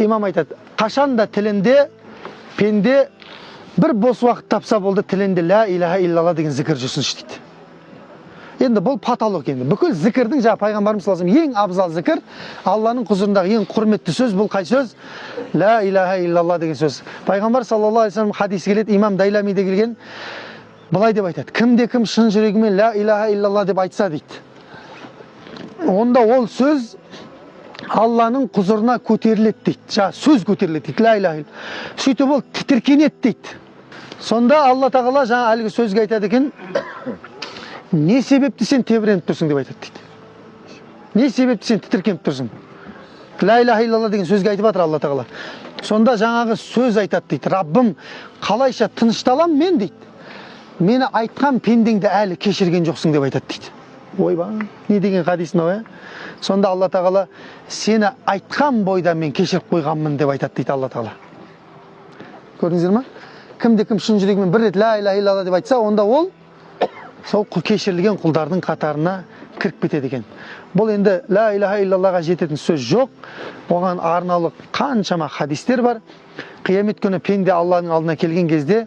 имам айтады, қашанда тілінде пенде бір бос уақыт тапса болды, тілінде ля илаха иллалла деген зікір жүрсінші дейді. Енді бұл патолог енді. Бүкіл зікірдің жаңа пайғамбарымыз саллаллаху алейхи ең абзал зікір, Алланың құзырындағы ең құрметті сөз бұл қай сөз? Ля илаха иллалла деген сөз. Пайғамбар саллаллаху алейхи вассалам хадисі келеді, имам Дайламиде келген, былай деп айтады: кімде-кім шын жүрегімен ля илаха иллалла деп айтса дейді, онда ол сөз Алланың құзырына көтеріледі дейді. Жаңа сөз көтеріледі дейді, ля илаха иллалла. Сөйтіп ол тітіркенеді дейді. Сонда Алла тағала жаңа әлгі сөзге айтады екен, не себепті сен тебіреніп тұрсың деп айтады дейді. Не себепті сен тітіркеніп тұрсың? Ля илаха иллалла деген сөзге айтып жатыр Алла тағала. Сонда жаңағы сөз айтады дейді, Раббым, қалайша тынышталам мен дейді, мені айтқан пендеңді әлі кешірген жоқсың деп айтады дейді. Ойба, не деген хадис мынау, Сонда Алла тағала, сені айтқан бойда мен кешіріп қойғанмын деп айтады дейді Алла тағала. Көрдіңіздер ма? Кімде-кім шын жүрегімен бір рет ля илаха иллалла деп айтса, онда ол сол кешірілген құлдардың қатарына кіріп кетеді екен. Бұл енді ля илаха иллаллаға жететін сөз жоқ. Оған арнаулы қаншама хадистер бар. Қиямет күні пенде Алланың алдына келген кезде